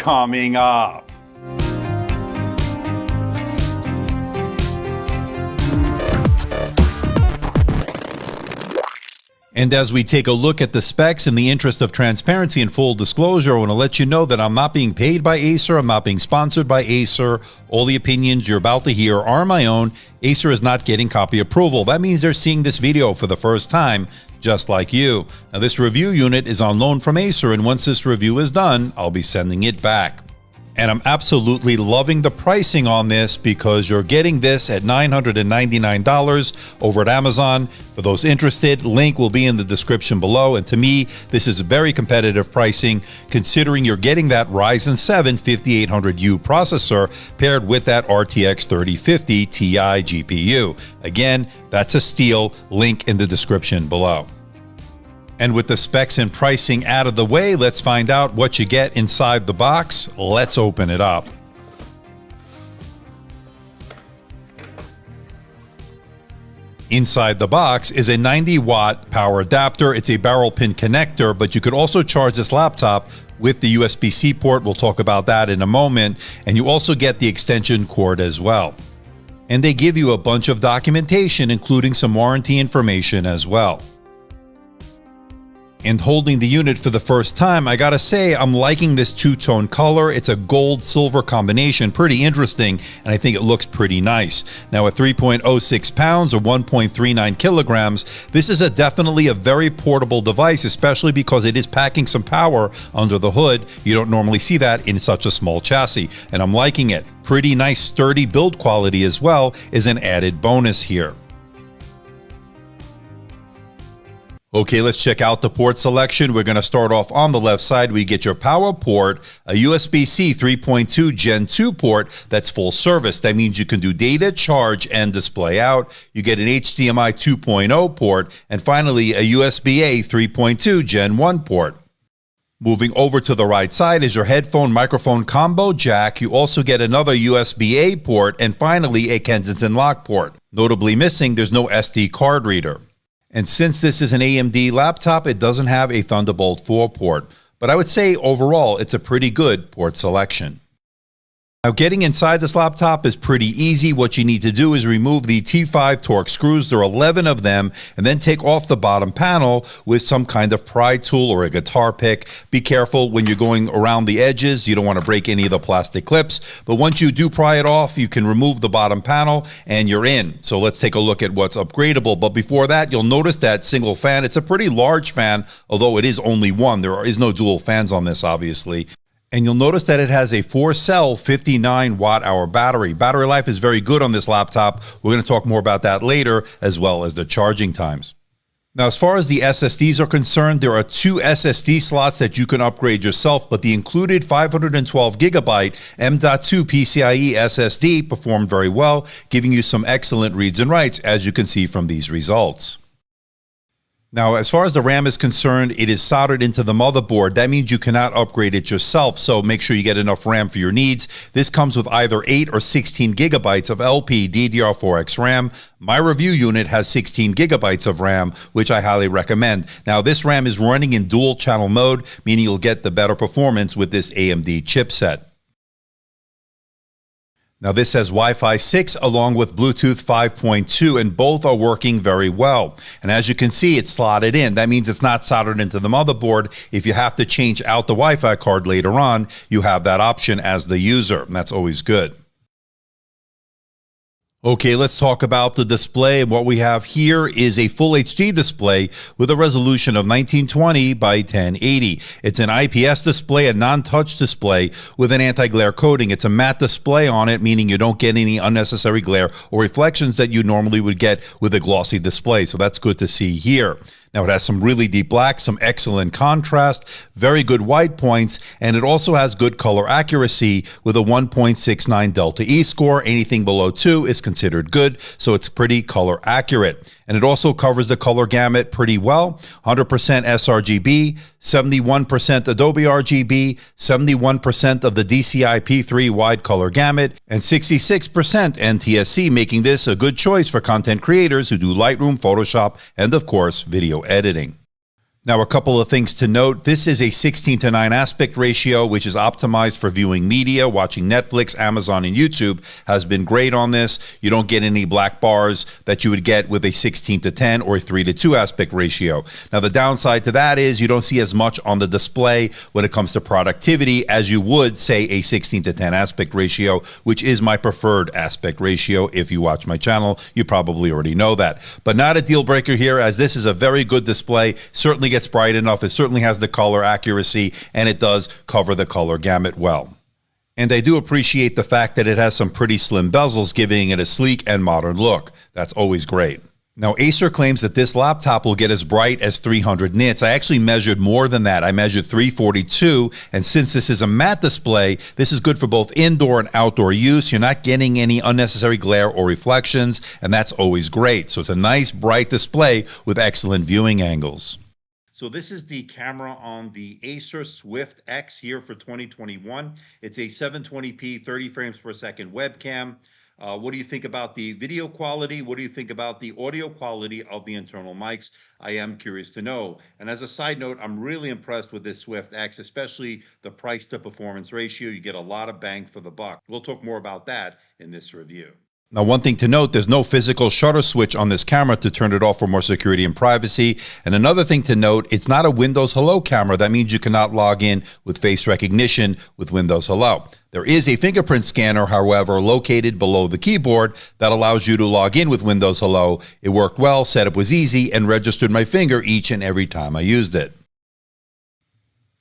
coming up. And as we take a look at the specs, in the interest of transparency and full disclosure, I want to let you know that I'm not being paid by Acer. I'm not being sponsored by Acer. All the opinions you're about to hear are my own. Acer is not getting copy approval. That means they're seeing this video for the first time, just like you. Now, this review unit is on loan from Acer, and once this review is done, I'll be sending it back. And I'm absolutely loving the pricing on this because you're getting this at $999 over at Amazon. For those interested, link will be in the description below. And to me, this is very competitive pricing considering you're getting that Ryzen 7 5800U processor paired with that RTX 3050 Ti GPU. Again, that's a steal. Link in the description below. And with the specs and pricing out of the way, let's find out what you get inside the box. Let's open it up. Inside the box is a 90-watt power adapter. It's a barrel pin connector, but you could also charge this laptop with the USB-C port. We'll talk about that in a moment. And you also get the extension cord as well. And they give you a bunch of documentation, including some warranty information as well. And holding the unit for the first time, I gotta say, I'm liking this two-tone color. It's a gold-silver combination, pretty interesting, and I think it looks pretty nice. Now at 3.06 pounds or 1.39 kilograms, this is definitely a very portable device, especially because it is packing some power under the hood. You don't normally see that in such a small chassis, and I'm liking it. Pretty nice, sturdy build quality as well is an added bonus here. Okay, let's check out the port selection. We're going to start off on the left side. We get your power port, a USB-C 3.2 Gen 2 port that's full service. That means you can do data, charge, and display out. You get an HDMI 2.0 port, and finally a USB-A 3.2 Gen 1 port. Moving over to the right side is your headphone microphone combo jack. You also get another USB-A port, and finally a Kensington lock port. Notably missing, there's no SD card reader. And since this is an AMD laptop, it doesn't have a Thunderbolt 4 port. But I would say overall, it's a pretty good port selection. Now, getting inside this laptop is pretty easy. What you need to do is remove the T5 Torx screws. There are 11 of them, and then take off the bottom panel with some kind of pry tool or a guitar pick. Be careful when you're going around the edges. You don't want to break any of the plastic clips. But once you do pry it off, you can remove the bottom panel and you're in. So let's take a look at what's upgradable. But before that, you'll notice that single fan. It's a pretty large fan, although it is only one. There is no dual fans on this, obviously. And you'll notice that it has a 4-cell 59 watt-hour battery. Battery life is very good on this laptop. We're going to talk more about that later, as well as the charging times. Now, as far as the SSDs are concerned, there are 2 SSD slots that you can upgrade yourself, but the included 512 gigabyte M.2 PCIe SSD performed very well, giving you some excellent reads and writes, as you can see from these results. Now, as far as the RAM is concerned, it is soldered into the motherboard. That means you cannot upgrade it yourself, so make sure you get enough RAM for your needs. This comes with either 8 or 16 gigabytes of LP DDR4X RAM. My review unit has 16 gigabytes of RAM, which I highly recommend. Now, this RAM is running in dual channel mode, meaning you'll get the better performance with this AMD chipset. Now, this has Wi-Fi 6 along with Bluetooth 5.2, and both are working very well. And as you can see, it's slotted in. That means it's not soldered into the motherboard. If you have to change out the Wi-Fi card later on, you have that option as the user, and that's always good. Okay, let's talk about the display. What we have here is a full HD display with a resolution of 1920 by 1080. It's an IPS display, a non-touch display with an anti-glare coating. It's a matte display on it, meaning you don't get any unnecessary glare or reflections that you normally would get with a glossy display. So that's good to see here. Now, it has some really deep black, some excellent contrast, very good white points, and it also has good color accuracy with a 1.69 Delta E score. Anything below 2 is considered good, so it's pretty color accurate. And it also covers the color gamut pretty well. 100% sRGB, 71% Adobe RGB, 71% of the DCI-P3 wide color gamut, and 66% NTSC, making this a good choice for content creators who do Lightroom, Photoshop, and of course, video editing. Now, a couple of things to note. This is a 16:9 aspect ratio, which is optimized for viewing media. Watching Netflix, Amazon, and YouTube has been great on this. You don't get any black bars that you would get with a 16:10 or a 3:2 aspect ratio. Now, the downside to that is you don't see as much on the display when it comes to productivity as you would, say, a 16:10 aspect ratio, which is my preferred aspect ratio. If you watch my channel, you probably already know that. But not a deal breaker here, as this is a very good display. Certainly gets bright enough. It certainly has the color accuracy, and it does cover the color gamut well. And I do appreciate the fact that it has some pretty slim bezels, giving it a sleek and modern look. That's always great. Now, Acer claims that this laptop will get as bright as 300 nits. I actually measured more than that. I measured 342, and since this is a matte display, this is good for both indoor and outdoor use. You're not getting any unnecessary glare or reflections, and that's always great. So it's a nice, bright display with excellent viewing angles. So this is the camera on the Acer Swift X here for 2021. It's a 720p, 30 frames per second webcam. What do you think about the video quality? What do you think about the audio quality of the internal mics? I am curious to know. And as a side note, I'm really impressed with this Swift X, especially the price to performance ratio. You get a lot of bang for the buck. We'll talk more about that in this review. Now, one thing to note, there's no physical shutter switch on this camera to turn it off for more security and privacy. And another thing to note, it's not a Windows Hello camera. That means you cannot log in with face recognition with Windows Hello. There is a fingerprint scanner, however, located below the keyboard that allows you to log in with Windows Hello. It worked well, setup was easy, and registered my finger each and every time I used it.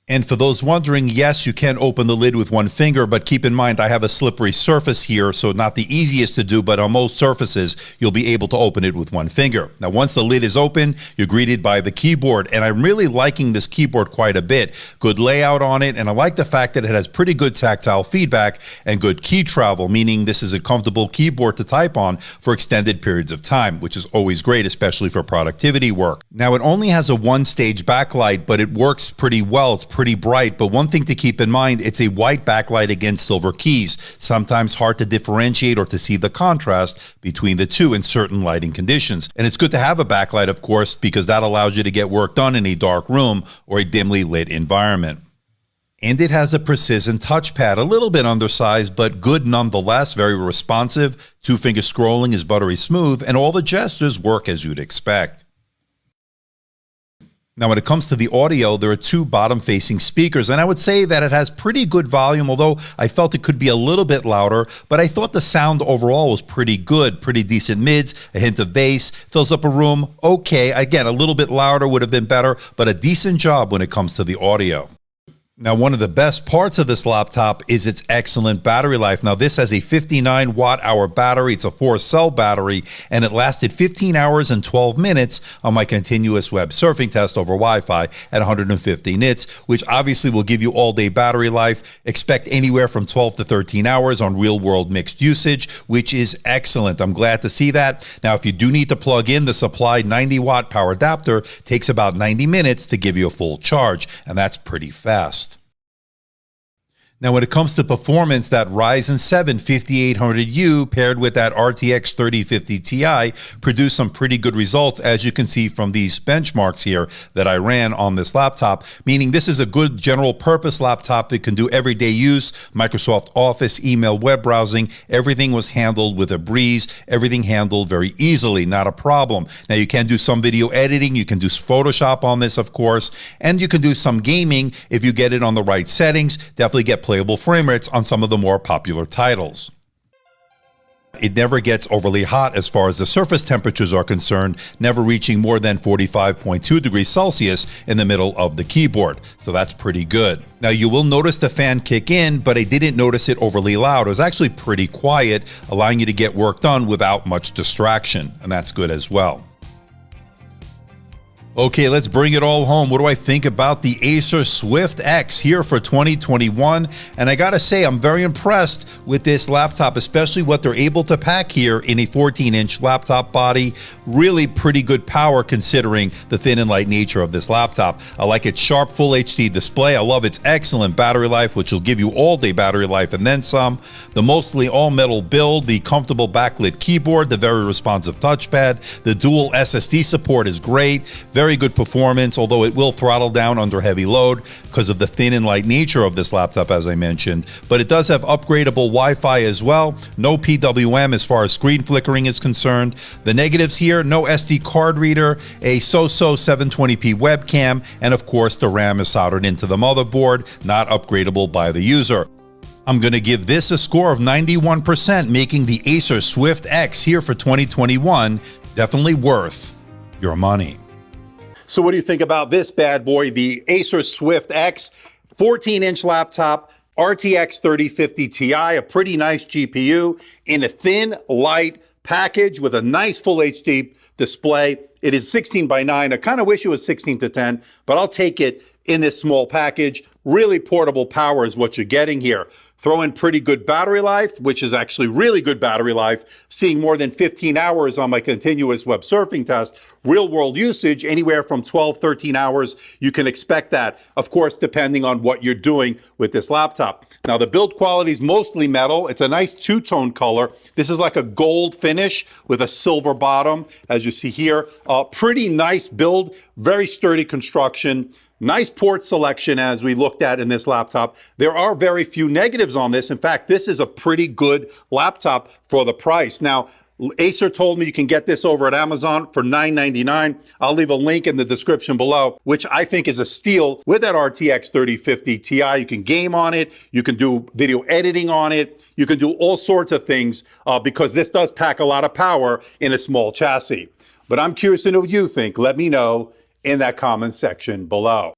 And for those wondering, yes, you can open the lid with one finger, but keep in mind I have a slippery surface here, so not the easiest to do, but on most surfaces, you'll be able to open it with one finger. Now, once the lid is open, you're greeted by the keyboard, and I'm really liking this keyboard quite a bit. Good layout on it, and I like the fact that it has pretty good tactile feedback and good key travel, meaning this is a comfortable keyboard to type on for extended periods of time, which is always great, especially for productivity work. Now, it only has a one-stage backlight, but it works pretty well. It's pretty bright, but one thing to keep in mind, it's a white backlight against silver keys. Sometimes hard to differentiate or to see the contrast between the two in certain lighting conditions. And it's good to have a backlight, of course, because that allows you to get work done in a dark room or a dimly lit environment. And it has a precision touchpad, a little bit undersized, but good nonetheless, very responsive. Two-finger scrolling is buttery smooth, and all the gestures work as you'd expect. Now, when it comes to the audio, there are two bottom-facing speakers, and I would say that it has pretty good volume, although I felt it could be a little bit louder, but I thought the sound overall was pretty good, pretty decent mids, a hint of bass, fills up a room okay. Again, a little bit louder would have been better, but a decent job when it comes to the audio. Now, one of the best parts of this laptop is its excellent battery life. Now, this has a 59 watt-hour battery. It's a 4-cell battery, and it lasted 15 hours and 12 minutes on my continuous web surfing test over Wi-Fi at 150 nits, which obviously will give you all-day battery life. Expect anywhere from 12 to 13 hours on real-world mixed usage, which is excellent. I'm glad to see that. Now, if you do need to plug in, the supplied 90-watt power adapter takes about 90 minutes to give you a full charge, and that's pretty fast. Now, when it comes to performance, that Ryzen 7 5800U paired with that RTX 3050 Ti produced some pretty good results, as you can see from these benchmarks here that I ran on this laptop, meaning this is a good general purpose laptop. It can do everyday use, Microsoft Office, email, web browsing. Everything was handled with a breeze. Everything handled very easily, not a problem. Now, you can do some video editing. You can do Photoshop on this, of course, and you can do some gaming if you get it on the right settings. Definitely get playable frame rates on some of the more popular titles. It never gets overly hot as far as the surface temperatures are concerned, never reaching more than 45.2 degrees Celsius in the middle of the keyboard. So that's pretty good. Now, you will notice the fan kick in, but I didn't notice it overly loud. It was actually pretty quiet, allowing you to get work done without much distraction, and that's good as well. Okay, let's bring it all home. What do I think about the Acer Swift X here for 2021? And I gotta say, I'm very impressed with this laptop, especially what they're able to pack here in a 14-inch laptop body. Really pretty good power considering the thin and light nature of this laptop. I like its sharp full HD display. I love its excellent battery life, which will give you all-day battery life and then some. The mostly all-metal build, the comfortable backlit keyboard, the very responsive touchpad, the dual SSD support is great. Very very good performance, although it will throttle down under heavy load because of the thin and light nature of this laptop, as I mentioned. But it does have upgradable Wi-Fi as well. No PWM as far as screen flickering is concerned. The negatives here, no SD card reader, a so-so 720p webcam, and of course the RAM is soldered into the motherboard, not upgradable by the user. I'm going to give this a score of 91%, making the Acer Swift X here for 2021 definitely worth your money. So what do you think about this bad boy, the Acer Swift X, 14-inch laptop, RTX 3050 Ti, a pretty nice GPU in a thin, light package with a nice full HD display. It is 16 by 9. I kind of wish it was 16 to 10, but I'll take it in this small package. Really portable power is what you're getting here. Throw in pretty good battery life, which is actually really good battery life, seeing more than 15 hours on my continuous web surfing test. Real world usage, anywhere from 12, 13 hours. You can expect that, of course, depending on what you're doing with this laptop. Now, the build quality is mostly metal. It's a nice two-tone color. This is like a gold finish with a silver bottom, as you see here. Pretty nice build, very sturdy construction. Nice port selection as we looked at in this laptop. There are very few negatives on this. In fact, this is a pretty good laptop for the price. Now, Acer told me you can get this over at Amazon for $9.99. I'll leave a link in the description below, which I think is a steal with that RTX 3050 Ti. You can game on it. You can do video editing on it. You can do all sorts of things because this does pack a lot of power in a small chassis. But I'm curious to know what you think. Let me know in that comment section below.